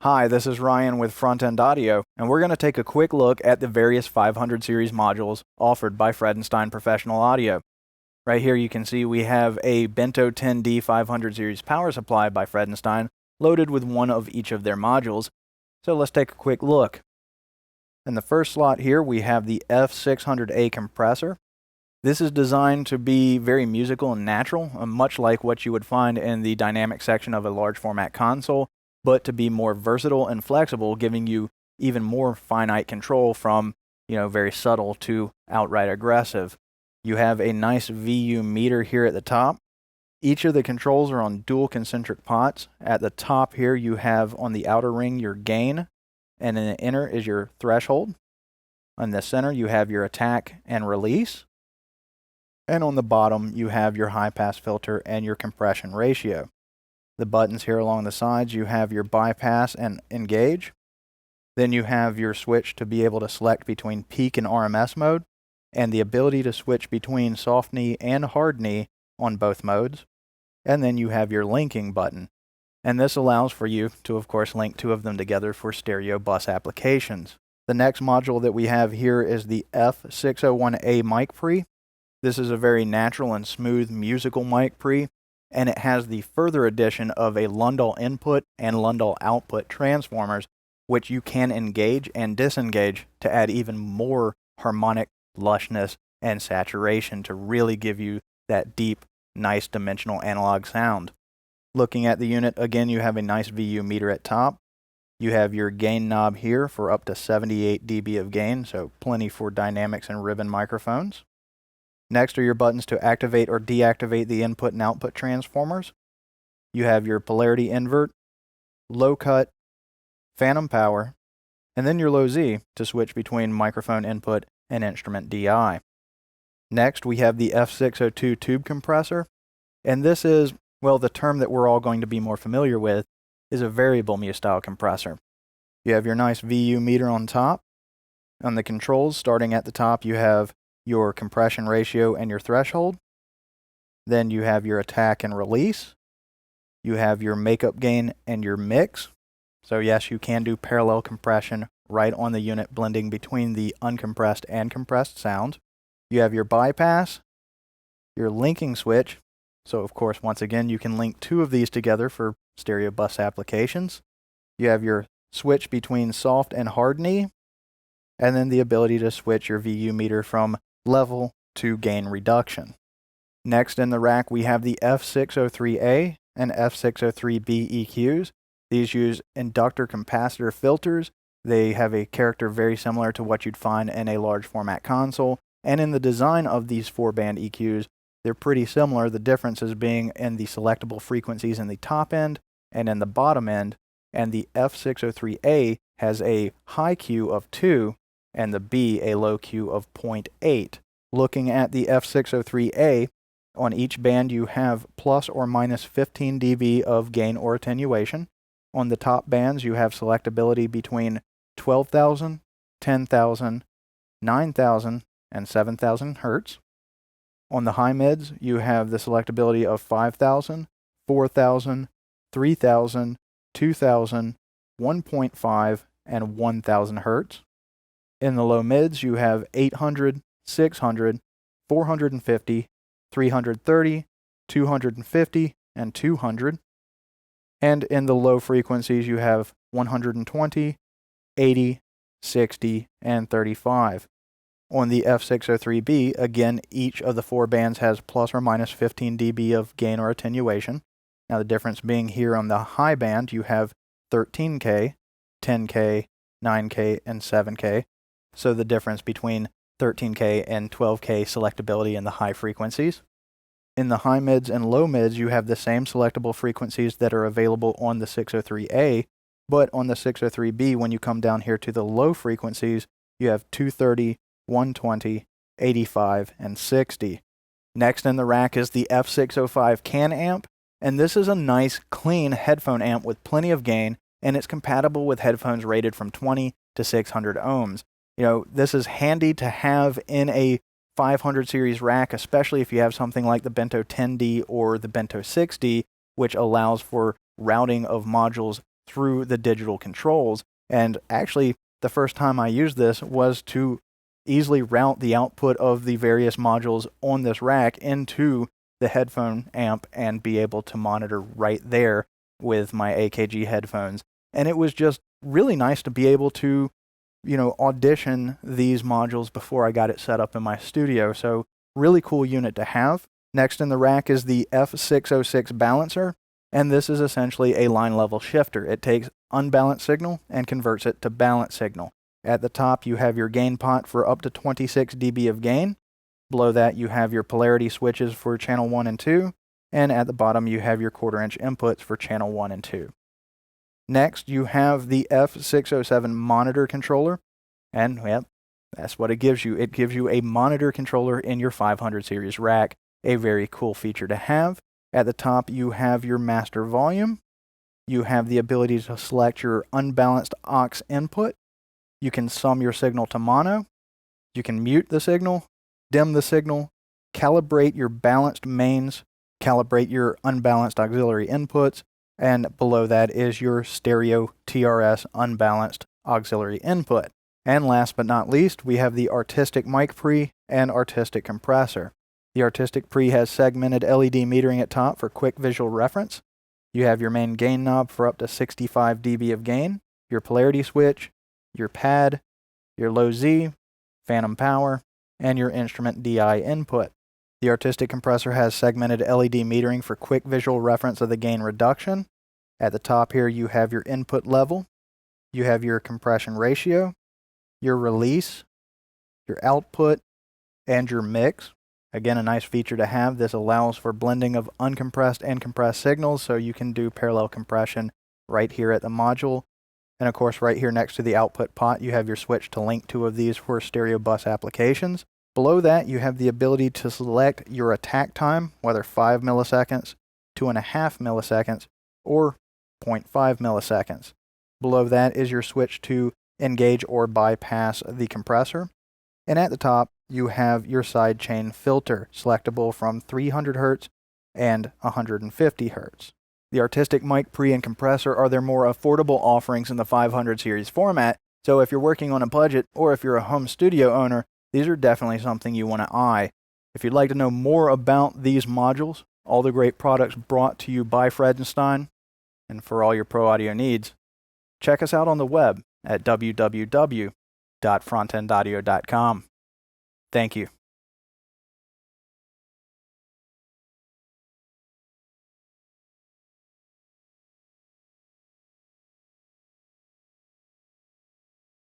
Hi, this is Ryan with Front End Audio, and we're going to take a quick look at the various 500 series modules offered by Fredenstein Professional Audio. Right here you can see we have a Bento 10D 500 series power supply by Fredenstein loaded with one of each of their modules. So let's take a quick look. In the first slot here we have the F600A compressor. This is designed to be very musical and natural, much like what you would find in the dynamic section of a large format console, but to be more versatile and flexible, giving you even more finite control from, very subtle to outright aggressive. You have a nice VU meter here at the top. Each of the controls are on dual concentric pots. At the top here you have on the outer ring your gain, and in the inner is your threshold. On the center you have your attack and release. And on the bottom you have your high pass filter and your compression ratio. The buttons here along the sides, you have your bypass and engage. Then you have your switch to be able to select between peak and RMS mode, and the ability to switch between soft knee and hard knee on both modes. And then you have your linking button. And this allows for you to, of course, link two of them together for stereo bus applications. The next module that we have here is the F601A mic pre. This is a very natural and smooth musical mic pre, and it has the further addition of a Lundall input and Lundall output transformers, which you can engage and disengage to add even more harmonic lushness and saturation to really give you that deep, nice dimensional analog sound. Looking at the unit, again, you have a nice VU meter at top. You have your gain knob here for up to 78 dB of gain, so plenty for dynamics and ribbon microphones. Next are your buttons to activate or deactivate the input and output transformers. You have your polarity invert, low cut, phantom power, and then your low Z to switch between microphone input and instrument DI. Next we have the F602 Tube Compressor, and this is, the term that we're all going to be more familiar with is a variable mu style compressor. You have your nice VU meter on top. On the controls, starting at the top, you have your compression ratio and your threshold. Then you have your attack and release. You have your makeup gain and your mix. So yes, you can do parallel compression right on the unit, blending between the uncompressed and compressed sound. You have your bypass, your linking switch. So of course, once again, you can link two of these together for stereo bus applications. You have your switch between soft and hard knee, and then the ability to switch your VU meter from level to gain reduction. Next in the rack we have the F603A and F603B EQs. These use inductor capacitor filters. They have a character very similar to what you'd find in a large format console, and in the design of these 4-band EQs they're pretty similar, the differences being in the selectable frequencies in the top end and in the bottom end, and the F603A has a high Q of 2 and the B a low Q of 0.8. Looking at the F603A, on each band you have plus or minus 15 dB of gain or attenuation. On the top bands you have selectability between 12,000, 10,000, 9,000, and 7,000 Hertz. On the high mids you have the selectability of 5,000, 4,000, 3,000, 2,000, 1.5, and 1,000 Hertz. In the low mids, you have 800, 600, 450, 330, 250, and 200. And in the low frequencies, you have 120, 80, 60, and 35. On the F603B, again, each of the 4 bands has plus or minus 15 dB of gain or attenuation. Now the difference being here on the high band, you have 13K, 10K, 9K, and 7K. So the difference between 13K and 12K selectability in the high frequencies. In the high mids and low mids, you have the same selectable frequencies that are available on the 603A, but on the 603B, when you come down here to the low frequencies, you have 230, 120, 85, and 60. Next in the rack is the F605 CAN amp, and this is a nice, clean headphone amp with plenty of gain, and it's compatible with headphones rated from 20 to 600 ohms. This is handy to have in a 500 series rack, especially if you have something like the Bento 10D or the Bento 6D, which allows for routing of modules through the digital controls. And actually, the first time I used this was to easily route the output of the various modules on this rack into the headphone amp and be able to monitor right there with my AKG headphones. And it was just really nice to be able to, audition these modules before I got it set up in my studio. So really cool unit to have. Next in the rack is the F606 balancer, and this is essentially a line level shifter. It takes unbalanced signal and converts it to balanced signal. At the top, you have your gain pot for up to 26 dB of gain. Below that, you have your polarity switches for channel 1 and 2. And at the bottom, you have your 1/4 inch inputs for channel 1 and 2. Next, you have the F607 monitor controller. And, well, that's what it gives you. It gives you a monitor controller in your 500 series rack. A very cool feature to have. At the top, you have your master volume. You have the ability to select your unbalanced aux input. You can sum your signal to mono. You can mute the signal, dim the signal, calibrate your balanced mains, calibrate your unbalanced auxiliary inputs, and below that is your stereo TRS unbalanced auxiliary input. And last but not least, we have the Artistic Mic Pre and Artistic Compressor. The Artistic Pre has segmented LED metering at top for quick visual reference. You have your main gain knob for up to 65 dB of gain, your polarity switch, your pad, your low Z, phantom power, and your instrument DI input. The Artistic Compressor has segmented LED metering for quick visual reference of the gain reduction. At the top here, you have your input level, you have your compression ratio, your release, your output, and your mix. Again, a nice feature to have. This allows for blending of uncompressed and compressed signals, so you can do parallel compression right here at the module. And of course, right here next to the output pot, you have your switch to link 2 of these for stereo bus applications. Below that, you have the ability to select your attack time, whether 5 milliseconds, 2.5 milliseconds, or 0.5 milliseconds. Below that is your switch to engage or bypass the compressor. And at the top, you have your sidechain filter, selectable from 300 Hz and 150 Hz. The Artistic Mic Pre and Compressor are their more affordable offerings in the 500 series format, so if you're working on a budget or if you're a home studio owner, these are definitely something you want to eye. If you'd like to know more about these modules, all the great products brought to you by Fredenstein, and for all your pro audio needs, check us out on the web at www.frontendaudio.com. Thank you.